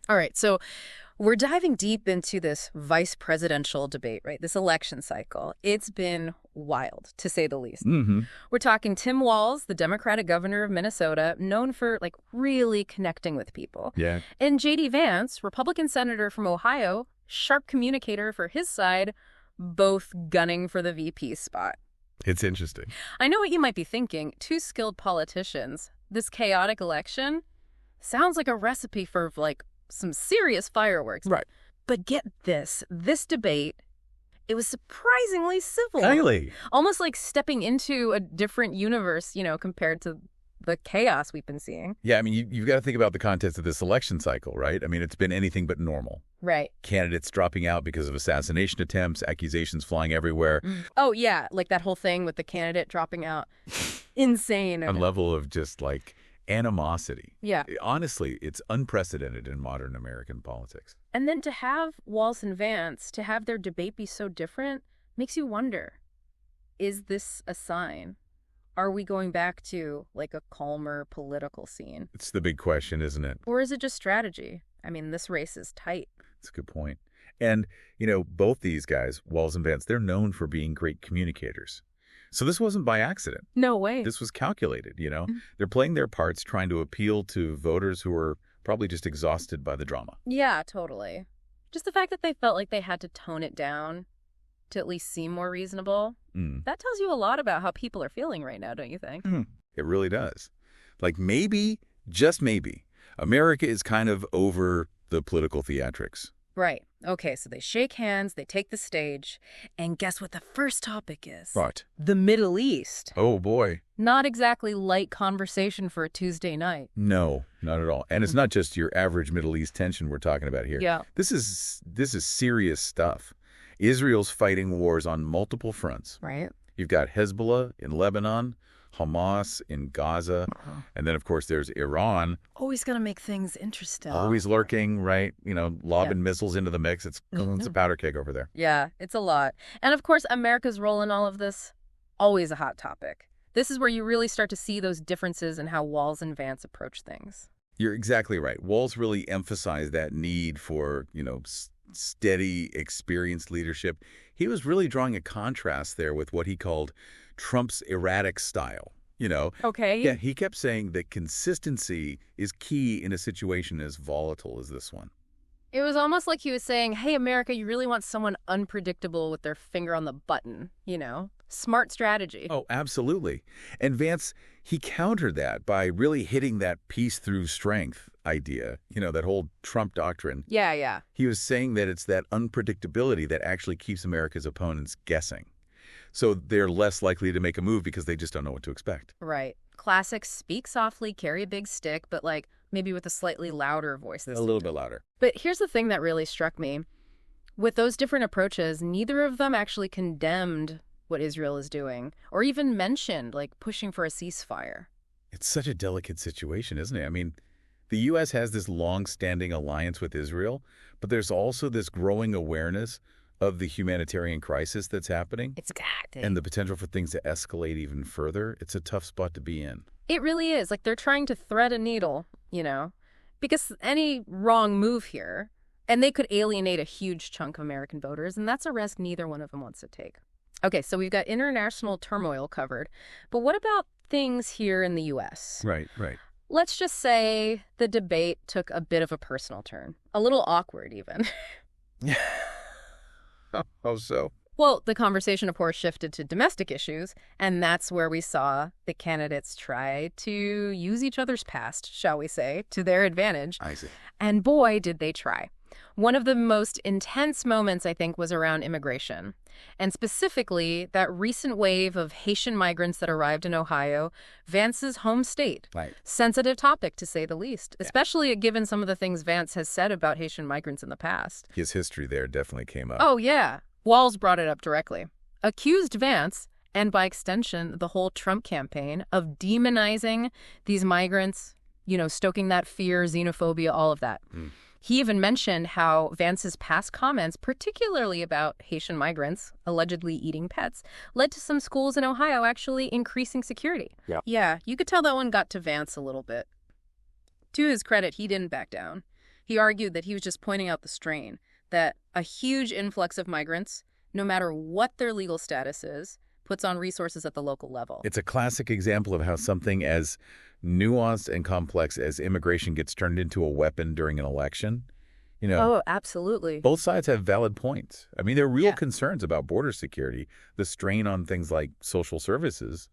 All right, so we're diving deep into this vice presidential debate, right? This election cycle. It's been wild, to say the least. Mm-hmm. We're talking Tim Walz, the Democratic governor of Minnesota, known for really connecting with people. Yeah. And J.D. Vance, Republican senator from Ohio, sharp communicator for his side, both gunning for the VP spot. It's interesting. I know what you might be thinking. Two skilled politicians. This chaotic election sounds like a recipe for, some serious fireworks. Right. But get this debate, it was surprisingly civil. Really? Almost like stepping into a different universe, compared to the chaos we've been seeing. Yeah, I mean, you've got to think about the context of this election cycle, right? I mean, it's been anything but normal. Right. Candidates dropping out because of assassination attempts, accusations flying everywhere. Oh, yeah, like that whole thing with the candidate dropping out. Insane. A level of just, animosity. Yeah. Honestly, it's unprecedented in modern American politics. And then to have Walz and Vance, to have their debate be so different, makes you wonder, is this a sign? Are we going back to, a calmer political scene? It's the big question, isn't it? Or is it just strategy? I mean, this race is tight. That's a good point. And, both these guys, Walz and Vance, they're known for being great communicators. So this wasn't by accident. No way. This was calculated, They're playing their parts, trying to appeal to voters who are probably just exhausted by the drama. Yeah, totally. Just the fact that they felt like they had to tone it down to at least seem more reasonable, that tells you a lot about how people are feeling right now, don't you think? It really does. Maybe, just maybe, America is kind of over the political theatrics. Right. Okay, so they shake hands, they take the stage, and guess what the first topic is? What? The Middle East. Oh, boy. Not exactly light conversation for a Tuesday night. No, not at all. And it's not just your average Middle East tension we're talking about here. Yeah. This is serious stuff. Israel's fighting wars on multiple fronts. Right. You've got Hezbollah in Lebanon, Hamas in Gaza, and then, of course, there's Iran. Always going to make things interesting. Always lurking, right? Lobbing missiles into the mix. It's a powder keg over there. Yeah, it's a lot. And, of course, America's role in all of this, always a hot topic. This is where you really start to see those differences in how Walz and Vance approach things. You're exactly right. Walz really emphasized that need for, steady, experienced leadership. He was really drawing a contrast there with what he called Trump's erratic style. Okay. Yeah, he kept saying that consistency is key in a situation as volatile as this one. It was almost like he was saying, hey, America, you really want someone unpredictable with their finger on the button, Smart strategy. Oh, absolutely. And Vance, he countered that by really hitting that peace through strength idea, that whole Trump doctrine. Yeah. He was saying that it's that unpredictability that actually keeps America's opponents guessing. So they're less likely to make a move because they just don't know what to expect. Right. Classic speak softly, carry a big stick, but maybe with a slightly louder voice. A little bit louder. But here's the thing that really struck me. With those different approaches, neither of them actually condemned what Israel is doing, or even mentioned, pushing for a ceasefire. It's such a delicate situation, isn't it? I mean, the U.S. has this long-standing alliance with Israel, but there's also this growing awareness of the humanitarian crisis that's happening. Exactly. And the potential for things to escalate even further. It's a tough spot to be in. It really is. They're trying to thread a needle, because any wrong move here, and they could alienate a huge chunk of American voters, and that's a risk neither one of them wants to take. Okay, so we've got international turmoil covered, but what about things here in the U.S.? Right. Let's just say the debate took a bit of a personal turn. A little awkward, even. Oh, so? Well, the conversation, of course, shifted to domestic issues, and that's where we saw the candidates try to use each other's past, shall we say, to their advantage. I see. And boy, did they try. One of the most intense moments, I think, was around immigration. And specifically, that recent wave of Haitian migrants that arrived in Ohio, Vance's home state. Right. Sensitive topic, to say the least, especially given some of the things Vance has said about Haitian migrants in the past. His history there definitely came up. Oh, yeah. Walz brought it up directly. Accused Vance, and by extension, the whole Trump campaign, of demonizing these migrants, stoking that fear, xenophobia, all of that. He even mentioned how Vance's past comments, particularly about Haitian migrants allegedly eating pets, led to some schools in Ohio actually increasing security. Yeah, you could tell that one got to Vance a little bit. To his credit, he didn't back down. He argued that he was just pointing out the strain, that a huge influx of migrants, no matter what their legal status is, puts on resources at the local level. It's a classic example of how something as nuanced and complex as immigration gets turned into a weapon during an election. Oh, absolutely. Both sides have valid points. I mean, there are real Yeah. concerns about border security, the strain on things like social services.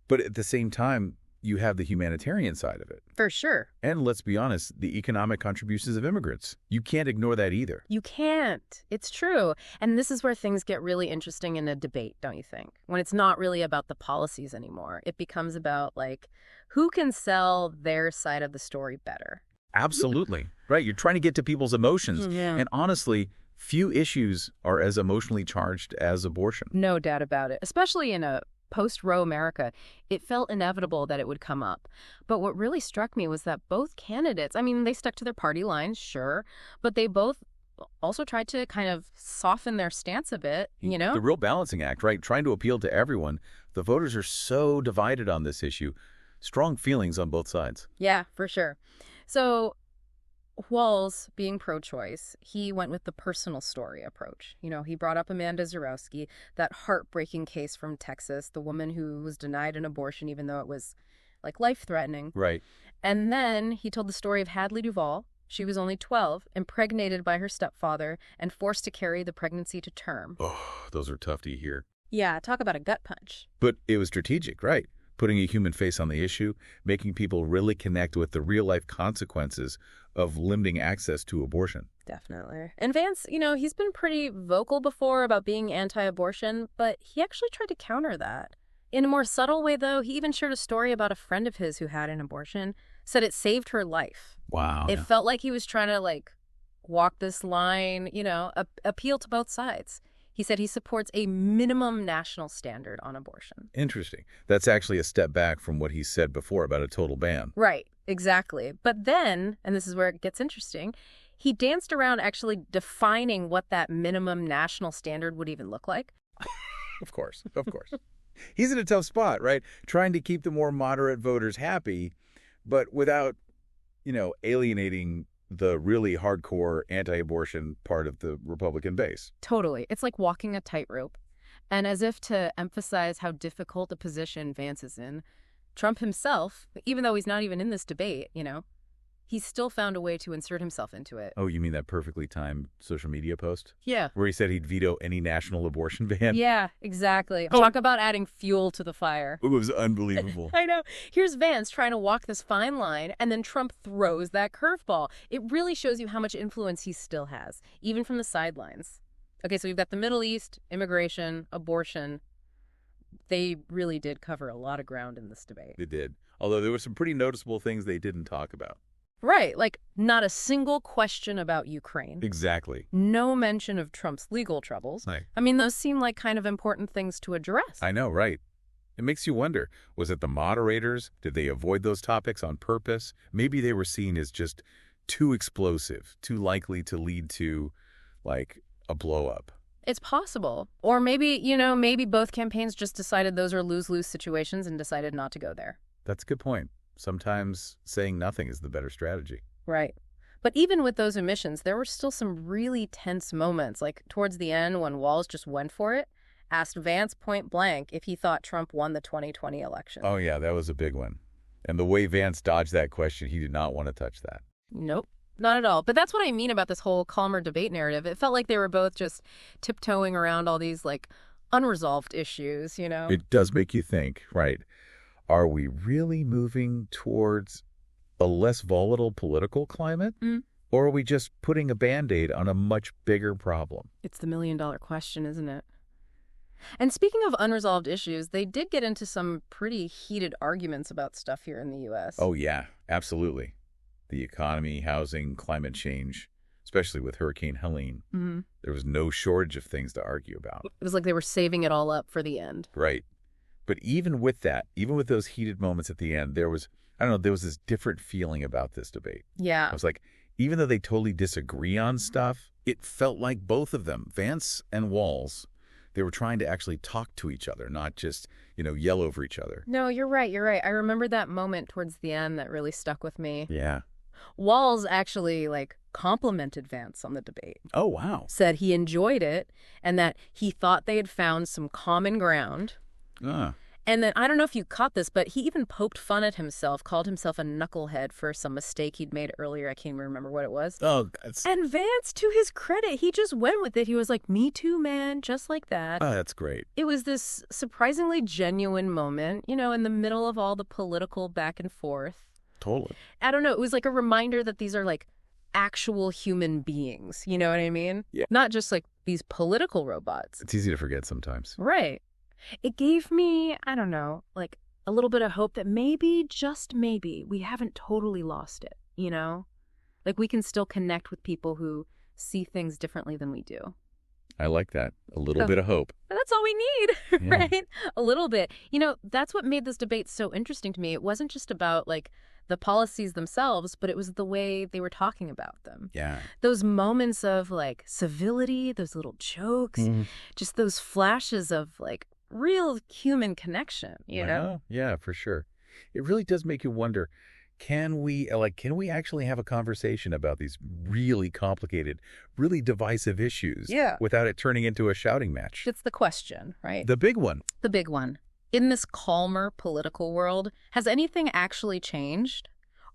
But at the same time, you have the humanitarian side of it. For sure. And let's be honest, the economic contributions of immigrants. You can't ignore that either. You can't. It's true. And this is where things get really interesting in a debate, don't you think? When it's not really about the policies anymore. It becomes about, like, who can sell their side of the story better. Absolutely. Right. You're trying to get to people's emotions. Yeah. And honestly, few issues are as emotionally charged as abortion. No doubt about it. Especially in a post-Roe America, it felt inevitable that it would come up. But what really struck me was that both candidates, I mean, they stuck to their party lines, sure, but they both also tried to kind of soften their stance a bit, you know? The real balancing act, right? Trying to appeal to everyone. The voters are so divided on this issue. Strong feelings on both sides. Yeah, for sure. So Walz, being pro-choice, he went with the personal story approach. He brought up Amanda Zarowski, that heartbreaking case from Texas, the woman who was denied an abortion even though it was, like, life-threatening. Right. And then he told the story of Hadley Duvall. She was only 12, impregnated by her stepfather, and forced to carry the pregnancy to term. Oh, those are tough to hear. Yeah, talk about a gut punch. But it was strategic, right? Putting a human face on the issue, making people really connect with the real-life consequences of limiting access to abortion. Definitely. And Vance, he's been pretty vocal before about being anti-abortion, but he actually tried to counter that. In a more subtle way, though, he even shared a story about a friend of his who had an abortion, said it saved her life. Wow. It felt like he was trying to, like, walk this line, appeal to both sides. He said he supports a minimum national standard on abortion. Interesting. That's actually a step back from what he said before about a total ban. Right, exactly. But then, and this is where it gets interesting, he danced around actually defining what that minimum national standard would even look like. Of course. He's in a tough spot, right? Trying to keep the more moderate voters happy, but without, alienating the really hardcore anti-abortion part of the Republican base. Totally. It's like walking a tightrope. And as if to emphasize how difficult a position Vance is in, Trump himself, even though he's not even in this debate, he's still found a way to insert himself into it. Oh, you mean that perfectly timed social media post? Yeah. Where he said he'd veto any national abortion ban? Yeah, exactly. Oh. Talk about adding fuel to the fire. It was unbelievable. I know. Here's Vance trying to walk this fine line, and then Trump throws that curveball. It really shows you how much influence he still has, even from the sidelines. Okay, so we've got the Middle East, immigration, abortion. They really did cover a lot of ground in this debate. They did. Although there were some pretty noticeable things they didn't talk about. Right, like not a single question about Ukraine. Exactly. No mention of Trump's legal troubles. Right. I mean, those seem like kind of important things to address. I know, right? It makes you wonder, was it the moderators? Did they avoid those topics on purpose? Maybe they were seen as just too explosive, too likely to lead to, like, a blow-up. It's possible. Or maybe, maybe both campaigns just decided those are lose-lose situations and decided not to go there. That's a good point. Sometimes saying nothing is the better strategy. Right. But even with those omissions, there were still some really tense moments, like towards the end when Walz just went for it, asked Vance point blank if he thought Trump won the 2020 election. Oh, yeah, that was a big one. And the way Vance dodged that question, he did not want to touch that. Nope. Not at all. But that's what I mean about this whole calmer debate narrative. It felt like they were both just tiptoeing around all these, like, unresolved issues, It does make you think, right? Are we really moving towards a less volatile political climate? Or are we just putting a Band-Aid on a much bigger problem? It's the million-dollar question, isn't it? And speaking of unresolved issues, they did get into some pretty heated arguments about stuff here in the U.S. Oh, yeah, absolutely. The economy, housing, climate change, especially with Hurricane Helene. Mm-hmm. There was no shortage of things to argue about. It was like they were saving it all up for the end. Right. But even with that, even with those heated moments at the end, there was this different feeling about this debate. Yeah. I was like, even though they totally disagree on stuff, it felt like both of them, Vance and Walz, they were trying to actually talk to each other, not just, yell over each other. No, you're right. I remember that moment towards the end that really stuck with me. Yeah. Walz actually, like, complimented Vance on the debate. Oh, wow. Said he enjoyed it and that he thought they had found some common ground. Ah. And then, I don't know if you caught this, but he even poked fun at himself, called himself a knucklehead for some mistake he'd made earlier. I can't even remember what it was. Oh, that's... And Vance, to his credit, he just went with it. He was like, me too, man, just like that. Oh, that's great. It was this surprisingly genuine moment, you know, in the middle of all the political back and forth. Totally. I don't know. It was like a reminder that these are like actual human beings. You know what I mean? Yeah. Not just like these political robots. It's easy to forget sometimes. Right. It gave me, I don't know, like a little bit of hope that maybe, just maybe, we haven't totally lost it, you know? Like we can still connect with people who see things differently than we do. I like that. A little bit of hope. But that's all we need, Yeah. right? A little bit. You know, that's what made this debate so interesting to me. It wasn't just about like the policies themselves, but it was the way they were talking about them. Yeah. Those moments of like civility, those little jokes, just those flashes of like real human connection, you know? Yeah, for sure. It really does make you wonder, can we actually have a conversation about these really complicated, really divisive issues without it turning into a shouting match? It's the question, right? The big one. The big one. In this calmer political world, has anything actually changed?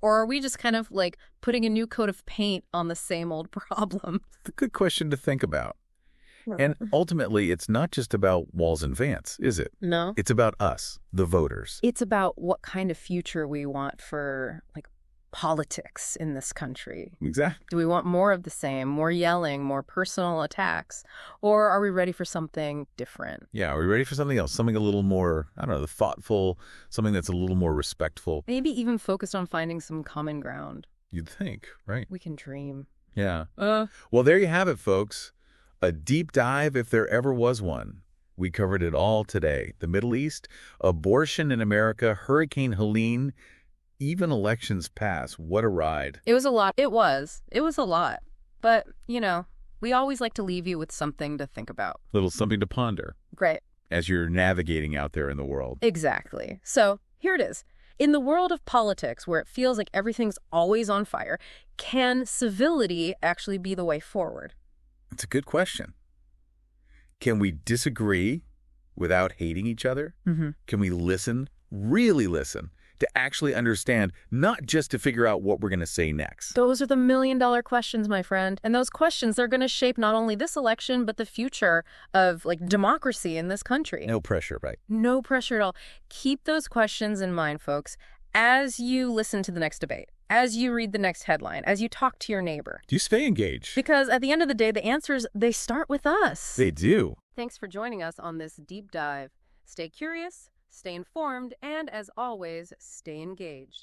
Or are we just kind of like putting a new coat of paint on the same old problem? It's a good question to think about. And ultimately, it's not just about Walz and Vance, is it? No. It's about us, the voters. It's about what kind of future we want for like politics in this country. Exactly. Do we want more of the same, more yelling, more personal attacks? Or are we ready for something different? Yeah, are we ready for something else? Something a little more, I don't know, thoughtful, something that's a little more respectful. Maybe even focused on finding some common ground. You'd think, right? We can dream. Yeah. Well, there you have it, folks. A deep dive if there ever was one. We covered it all today. The Middle East, abortion in America, Hurricane Helene, even elections pass. What a ride. It was a lot. It was a lot. But, you know, we always like to leave you with something to think about. Little something to ponder Great. as you're navigating out there in the world. Exactly. So here it is. In the world of politics, where it feels like everything's always on fire, can civility actually be the way forward? It's a good question. Can we disagree without hating each other? Can we listen, really listen, to actually understand, not just to figure out what we're going to say next? Those are the million-dollar questions, my friend. And those questions, they're going to shape not only this election, but the future of, like, democracy in this country. No pressure, right? No pressure at all. Keep those questions in mind, folks, as you listen to the next debate, as you read the next headline, as you talk to your neighbor. Do you stay engaged? Because at the end of the day, the answers, they start with us. They do. Thanks for joining us on this deep dive. Stay curious, stay informed, and as always, stay engaged.